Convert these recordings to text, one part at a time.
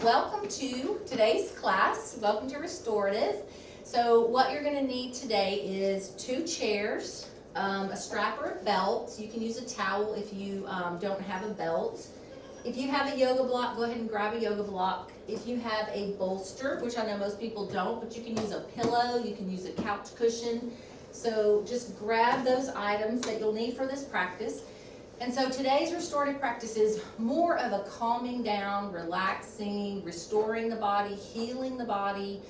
welcome to today's class. Welcome to Restorative. So what you're going to need today is 2 chairs, a strap or a belt. You can use a towel if you don't have a belt. If you have a yoga block, go ahead and grab a yoga block. If you have a bolster, which I know most people don't, but you can use a pillow, you can use a couch cushion. So just grab those items that you'll need for this practice. And so today's restorative practice is more of a calming down, relaxing, restoring the body, healing the body,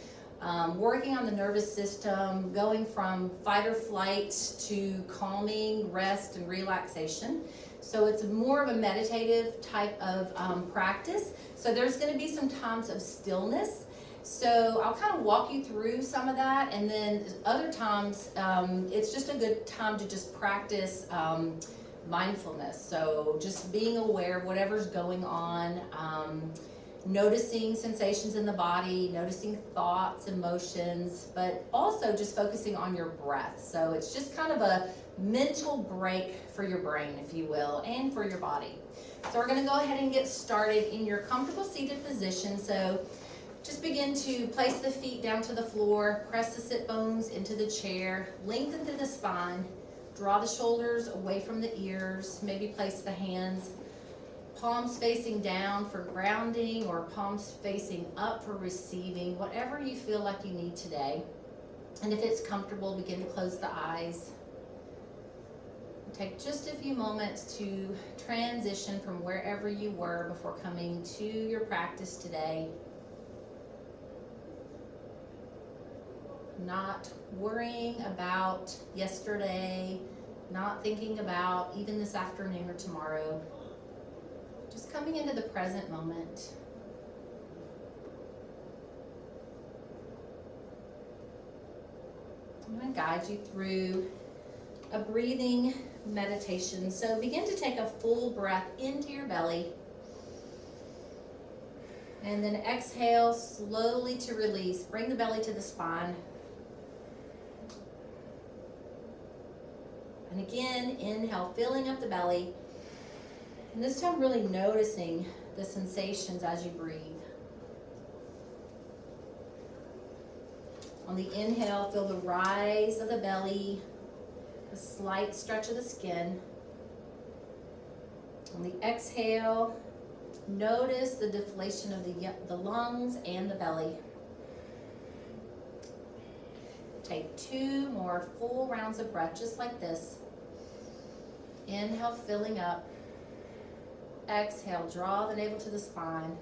working on the nervous system, going from fight or flight to calming, rest, and relaxation. So it's more of a meditative type of practice. So there's going to be some times of stillness. So I'll kind of walk you through some of that, and then other times it's just a good time to just practice mindfulness. So just being aware of whatever's going on, noticing sensations in the body, noticing thoughts, emotions, but also just focusing on your breath. So it's just kind of a mental break for your brain, if you will, and for your body. So we're going to go ahead and get started in your comfortable seated position. So just begin to place the feet down to the floor, press the sit bones into the chair, lengthen through the spine, draw the shoulders away from the ears, maybe place the hands, palms facing down for grounding or palms facing up for receiving, whatever you feel like you need today. And if it's comfortable, begin to close the eyes. Take just a few moments to transition from wherever you were before coming to your practice today. Not worrying about yesterday, not thinking about even this afternoon or tomorrow. Just coming into the present moment. I'm going to guide you through a breathing meditation. So begin to take a full breath into your belly. And then exhale slowly to release. Bring the belly to the spine. And again, inhale, filling up the belly. And this time really noticing the sensations as you breathe. On the inhale, feel the rise of the belly, a slight stretch of the skin. On the exhale, notice the deflation of the lungs and the belly. Take 2 more full rounds of breath, just like this. Inhale, filling up. Exhale, draw the navel to the spine.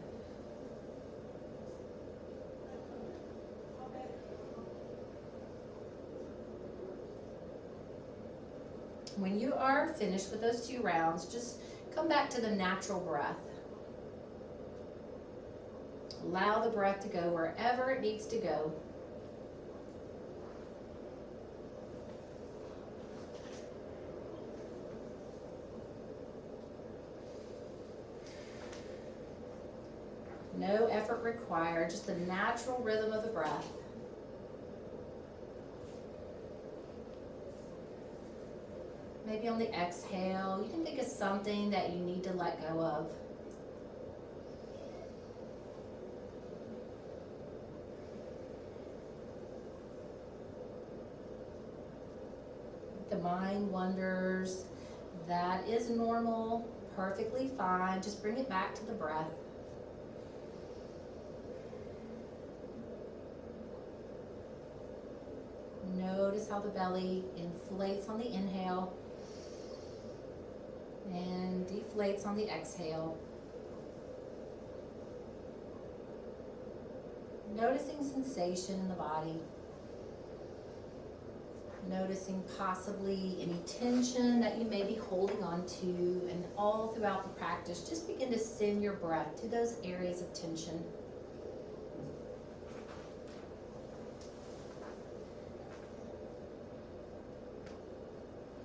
When you are finished with those 2 rounds, just come back to the natural breath. Allow the breath to go wherever it needs to go. No effort required, just the natural rhythm of the breath. Maybe on the exhale, you can think of something that you need to let go of. The mind wanders. That is normal, perfectly fine. Just bring it back to the breath. Notice how the belly inflates on the inhale and deflates on the exhale. Noticing sensation in the body. Noticing possibly any tension that you may be holding on to, and all throughout the practice, just begin to send your breath to those areas of tension.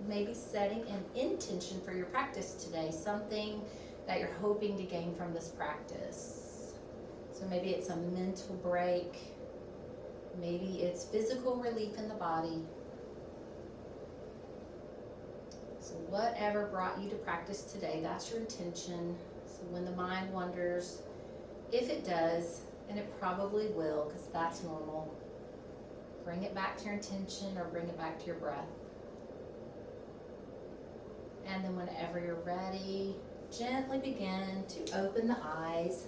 Maybe setting an intention for your practice today, something that you're hoping to gain from this practice. So maybe it's a mental break, maybe it's physical relief in the body. So whatever brought you to practice today, that's your intention. So when the mind wanders, If it does, and it probably will, because that's normal, bring it back to your intention or bring it back to your breath. And then whenever you're ready, gently begin to open the eyes.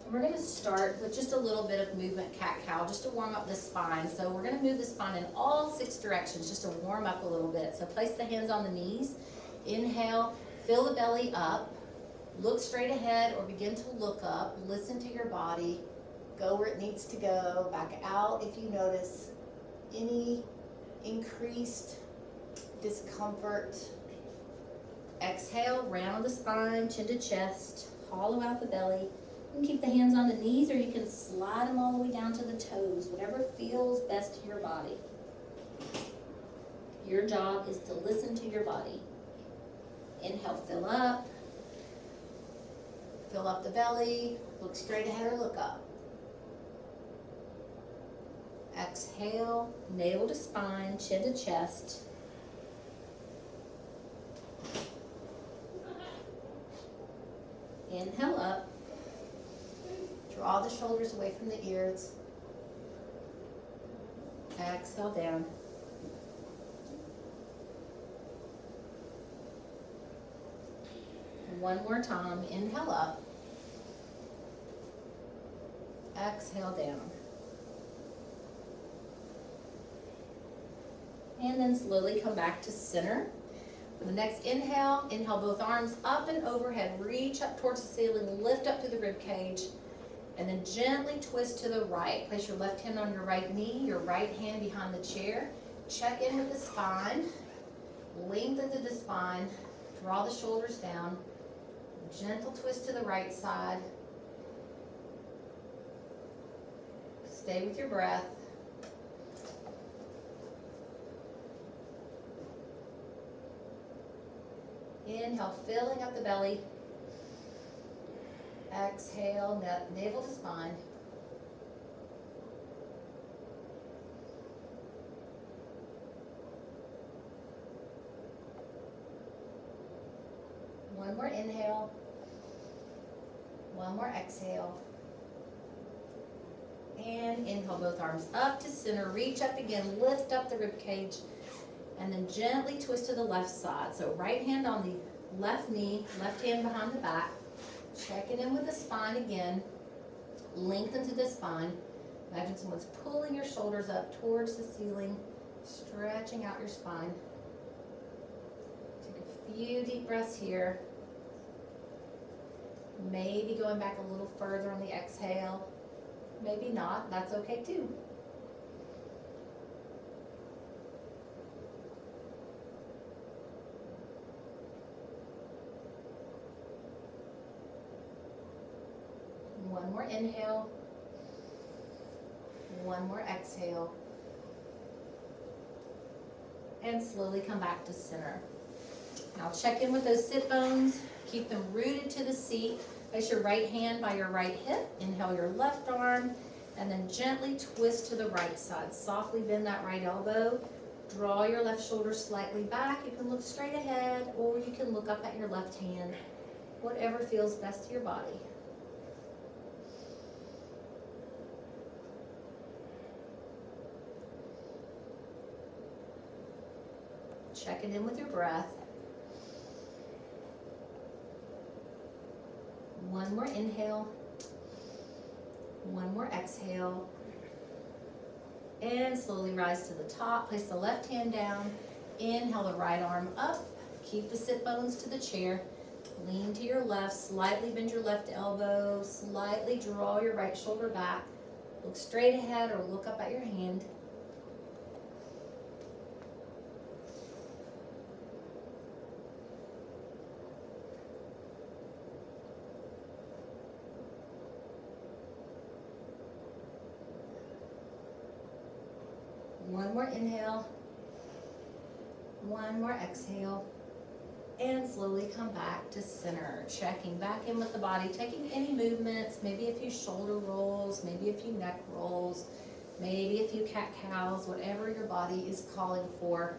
And we're gonna start with just a little bit of movement, cat-cow, just to warm up the spine. So we're gonna move the spine in all 6 directions, just to warm up a little bit. So place the hands on the knees. Inhale, fill the belly up. Look straight ahead or begin to look up. Listen to your body. Go where it needs to go. Back out if you notice any increased discomfort. Exhale, round the spine, chin to chest, hollow out the belly. You can keep the hands on the knees or you can slide them all the way down to the toes, whatever feels best to your body. Your job is to listen to your body. Inhale, fill up the belly, look straight ahead or look up. Exhale, navel to spine, chin to chest. Inhale up, draw the shoulders away from the ears. Exhale down. One more time, inhale up. Exhale down. And then slowly come back to center. The next inhale, inhale both arms up and overhead, reach up towards the ceiling, lift up to the rib cage, and then gently twist to the right. Place your left hand on your right knee, your right hand behind the chair. Check in with the spine, lengthen through the spine, draw the shoulders down, gentle twist to the right side. Stay with your breath. Inhale, filling up the belly. Exhale, navel to spine. One more inhale. One more exhale. And inhale, both arms up to center. Reach up again, lift up the rib cage. And then gently twist to the left side. So right hand on the left knee, left hand behind the back. Checking in with the spine again. Lengthen through the spine. Imagine someone's pulling your shoulders up towards the ceiling, stretching out your spine. Take a few deep breaths here. Maybe going back a little further on the exhale. Maybe not, that's okay too. One more inhale, one more exhale, and slowly come back to center. Now check in with those sit bones, keep them rooted to the seat. Place your right hand by your right hip, inhale your left arm, and then gently twist to the right side. Softly bend that right elbow, draw your left shoulder slightly back. You can look straight ahead, or you can look up at your left hand, whatever feels best to your body. Checking in with your breath. One more inhale. One more exhale. And slowly rise to the top. Place the left hand down. Inhale the right arm up. Keep the sit bones to the chair. Lean to your left. Slightly bend your left elbow. Slightly draw your right shoulder back. Look straight ahead or look up at your hand. One more inhale, one more exhale, and slowly come back to center. Checking back in with the body, taking any movements, maybe a few shoulder rolls, maybe a few neck rolls, maybe a few cat-cows, whatever your body is calling for.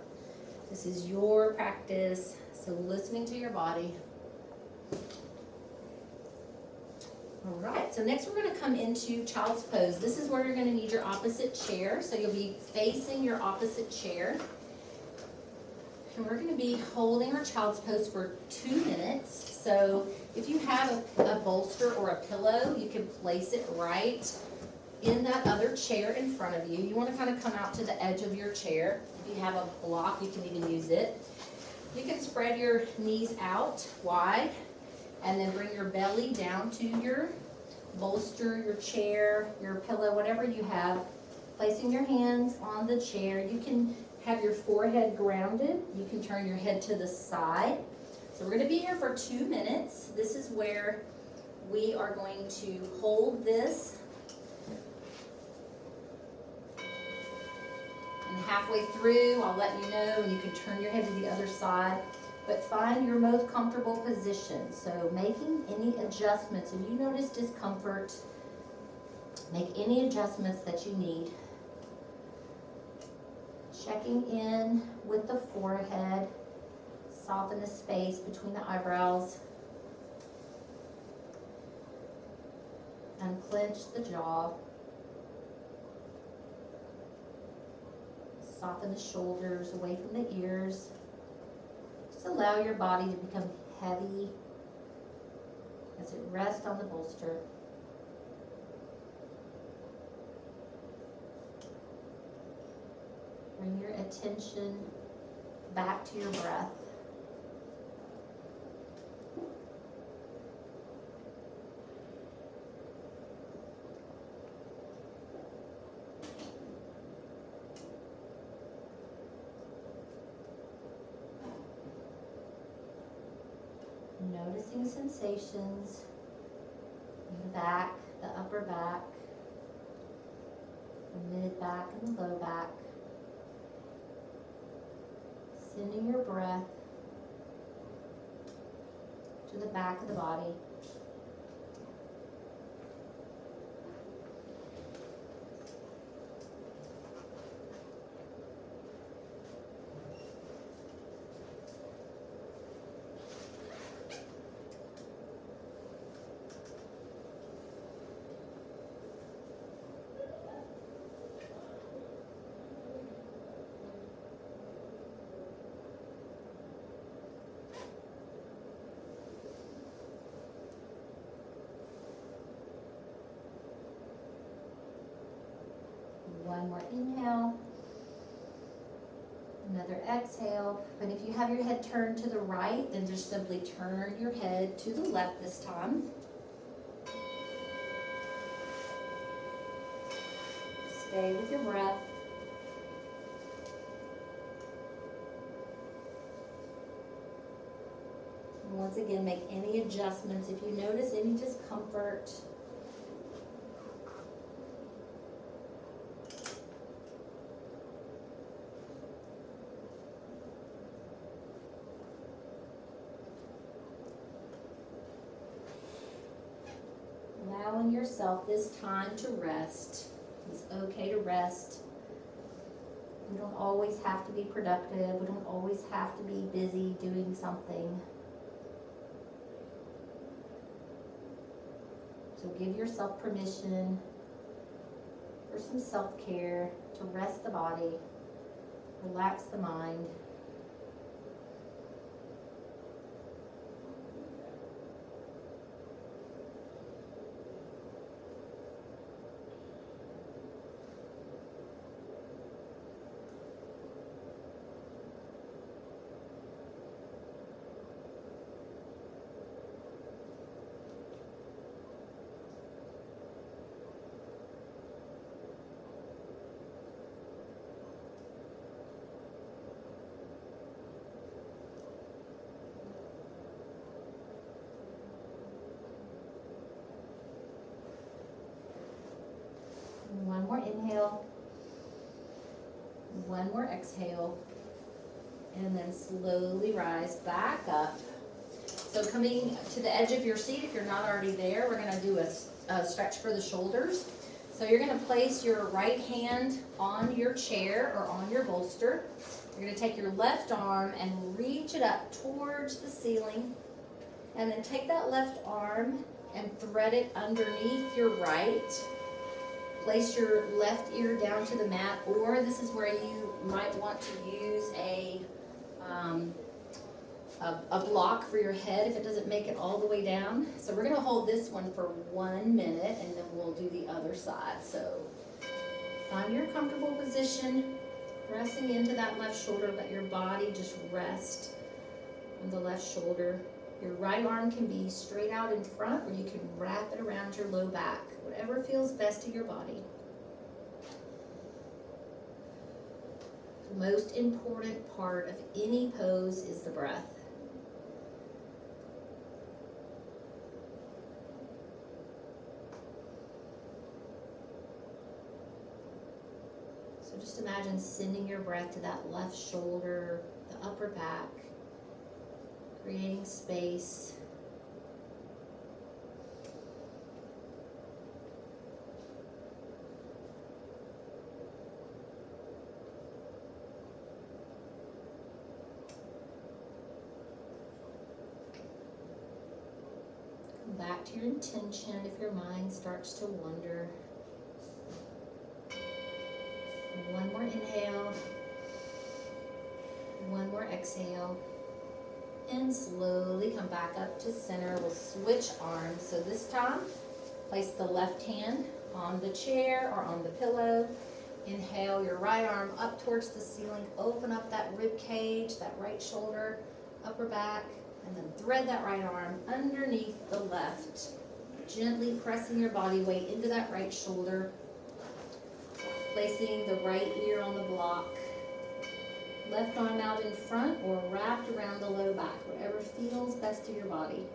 This is your practice, so listening to your body. All right, so next we're gonna come into child's pose. This is where you're gonna need your opposite chair. So you'll be facing your opposite chair. And we're gonna be holding our child's pose for 2 minutes. So if you have a bolster or a pillow, you can place it right in that other chair in front of you. You wanna kind of come out to the edge of your chair. If you have a block, you can even use it. You can spread your knees out wide and then bring your belly down to your bolster, your chair, your pillow, whatever you have. Placing your hands on the chair. You can have your forehead grounded. You can turn your head to the side. So we're gonna be here for 2 minutes. This is where we are going to hold this. And halfway through, I'll let you know, and you can turn your head to the other side. But find your most comfortable position. So making any adjustments, if you notice discomfort, make any adjustments that you need. Checking in with the forehead, soften the space between the eyebrows. Unclench the jaw. Soften the shoulders away from the ears. Just allow your body to become heavy as it rests on the bolster. Bring your attention back to your breath. Noticing sensations in the back, the upper back, the mid back and the low back. Sending your breath to the back of the body. One more inhale, another exhale. But if you have your head turned to the right, then just simply turn your head to the left this time. Stay with your breath. And once again, make any adjustments. If you notice any discomfort, allowing yourself this time to rest. It's okay to rest. We don't always have to be productive. We don't always have to be busy doing something. So give yourself permission for some self-care, to rest the body, relax the mind. One more inhale, one more exhale, and then slowly rise back up. So coming to the edge of your seat, if you're not already there, we're gonna do a stretch for the shoulders. So you're gonna place your right hand on your chair or on your bolster. You're gonna take your left arm and reach it up towards the ceiling, and then take that left arm and thread it underneath your right. Place your left ear down to the mat, or this is where you might want to use a block for your head if it doesn't make it all the way down. So we're gonna hold this one for 1 minute and then we'll do the other side. So find your comfortable position, pressing into that left shoulder. Let your body just rest on the left shoulder. Your right arm can be straight out in front, or you can wrap it around your low back, whatever feels best to your body. The most important part of any pose is the breath. So just imagine sending your breath to that left shoulder, the upper back, creating space. Come back to your intention if your mind starts to wander. One more inhale, one more exhale, and slowly come back up to center. We'll switch arms. So this time, place the left hand on the chair or on the pillow. Inhale your right arm up towards the ceiling. Open up that rib cage, that right shoulder, upper back, and then thread that right arm underneath the left. Gently pressing your body weight into that right shoulder. Placing the right ear on the block. Left arm out in front or wrapped around the low back, whatever feels best to your body.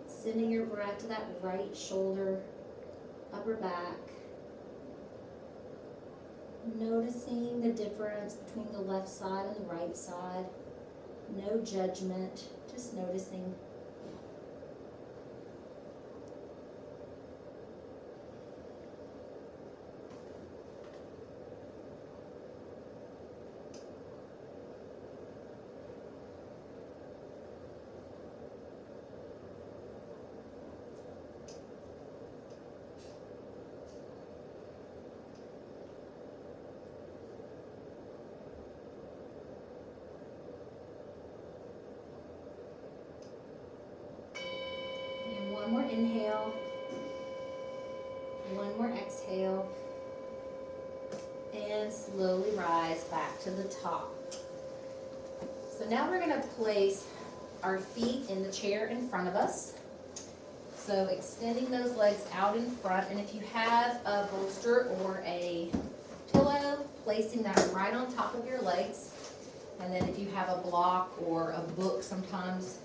Sending your breath to that right shoulder, upper back. Noticing the difference between the left side and the right side. No judgment, just noticing. One more inhale, one more exhale, and slowly rise back to the top. So now we're going to place our feet in the chair in front of us. So extending those legs out in front, and if you have a bolster or a pillow, placing that right on top of your legs. And then if you have a block or a book sometimes,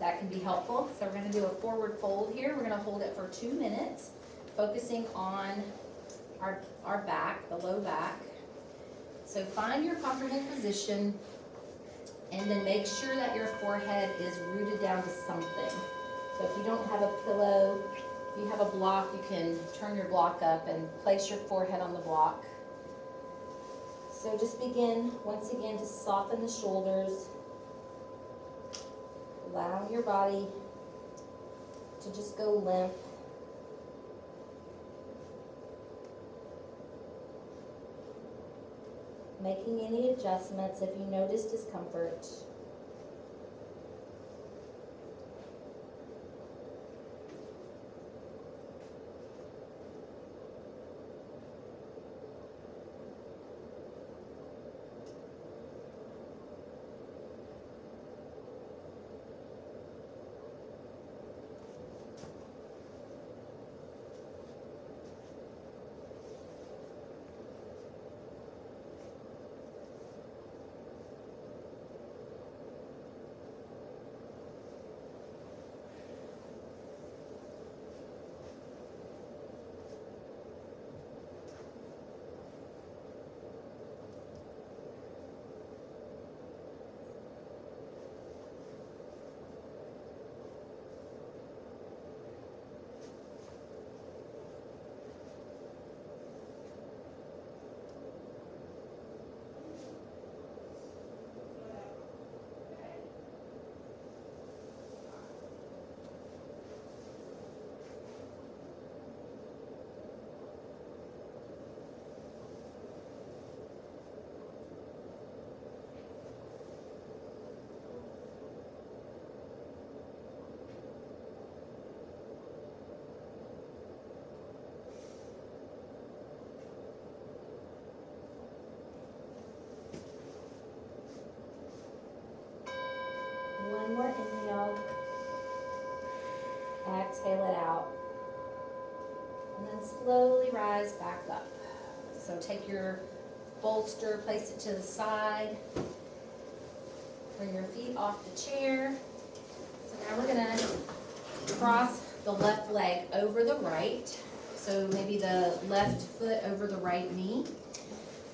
that can be helpful. So we're going to do a forward fold here. We're going to hold it for 2 minutes, focusing on our back, the low back. So find your comfortable position, and then make sure that your forehead is rooted down to something. So if you don't have a pillow, if you have a block, you can turn your block up and place your forehead on the block. So just begin, once again, to soften the shoulders. Allow your body to just go limp. Making any adjustments if you notice discomfort. One more inhale. Exhale it out. And then slowly rise back up. So take your bolster, place it to the side. Bring your feet off the chair. So now we're gonna cross the left leg over the right. So maybe the left foot over the right knee.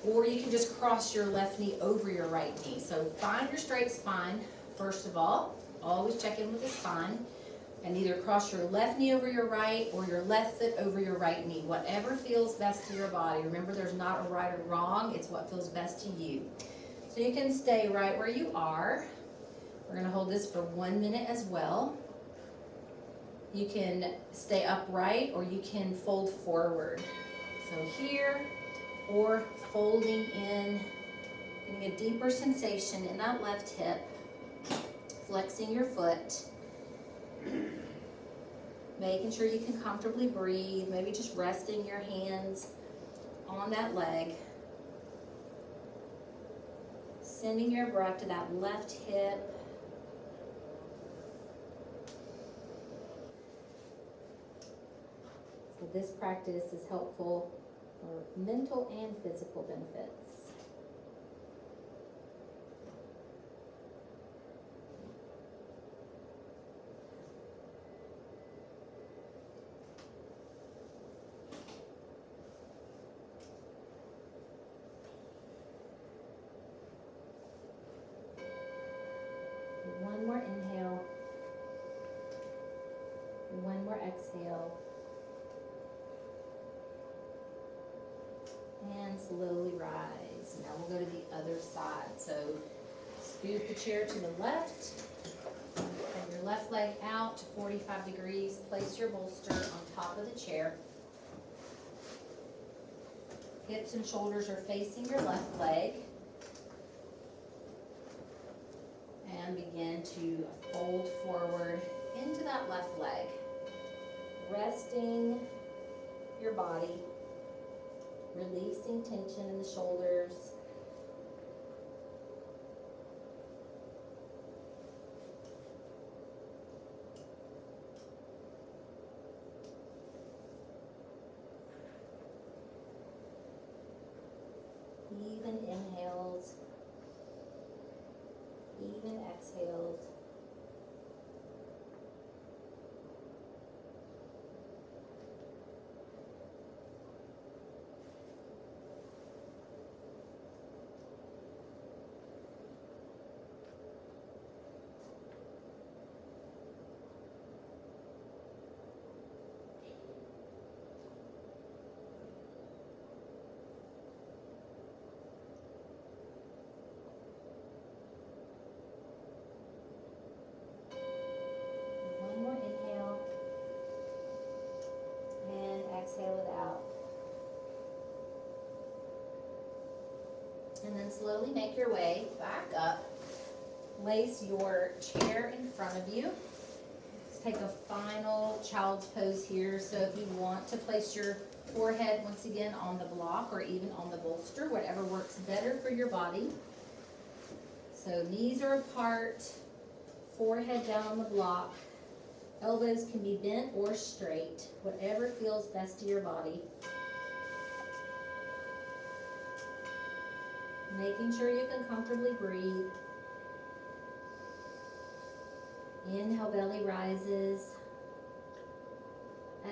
Or you can just cross your left knee over your right knee. So find your straight spine, first of all. Always check in with the spine. And either cross your left knee over your right or your left foot over your right knee. Whatever feels best to your body. Remember, there's not a right or wrong. It's what feels best to you. So you can stay right where you are. We're going to hold this for 1 minute as well. You can stay upright or you can fold forward. So here, or folding in, getting a deeper sensation in that left hip, flexing your foot, making sure you can comfortably breathe, maybe just resting your hands on that leg. Sending your breath to that left hip. So this practice is helpful for mental and physical benefits. One more inhale. One more exhale. And slowly rise. Now we'll go to the other side. So scoot the chair to the left. Bring your left leg out to 45 degrees. Place your bolster on top of the chair. Hips and shoulders are facing your left leg. And begin to fold forward into that left leg. Resting your body. Releasing tension in the shoulders. Even inhales. Even exhales. Exhale it out. And then slowly make your way back up. Place your chair in front of you. Let's take a final child's pose here. So if you want to place your forehead once again on the block or even on the bolster, whatever works better for your body. So knees are apart, forehead down on the block. Elbows can be bent or straight, whatever feels best to your body. Making sure you can comfortably breathe. Inhale, belly rises.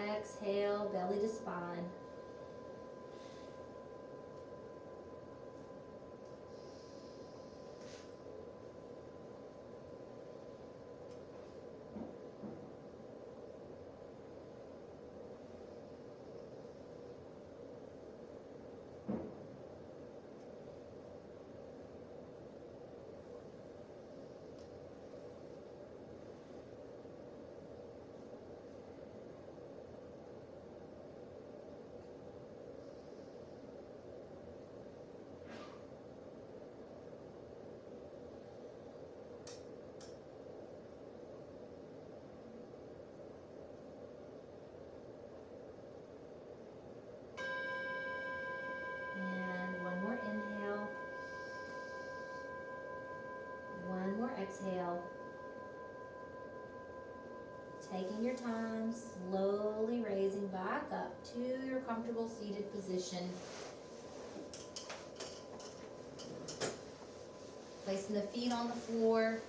Exhale, belly to spine. Exhale. Taking your time, slowly raising back up to your comfortable seated position. Placing the feet on the floor,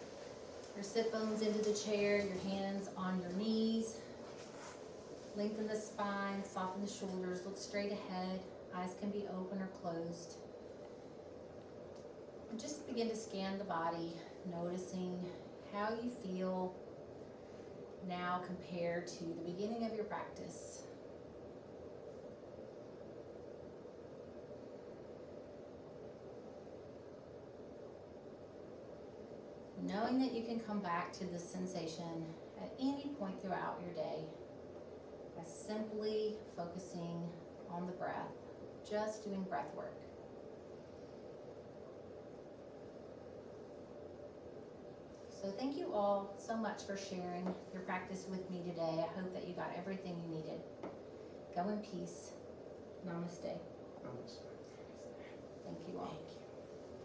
your sit bones into the chair, your hands on your knees. Lengthen the spine, soften the shoulders, look straight ahead. Eyes can be open or closed. And just begin to scan the body, noticing how you feel now compared to the beginning of your practice. Knowing that you can come back to this sensation at any point throughout your day by simply focusing on the breath, just doing breath work. So thank you all so much for sharing your practice with me today. I hope that you got everything you needed. Go in peace. Namaste. Namaste. Thank you all.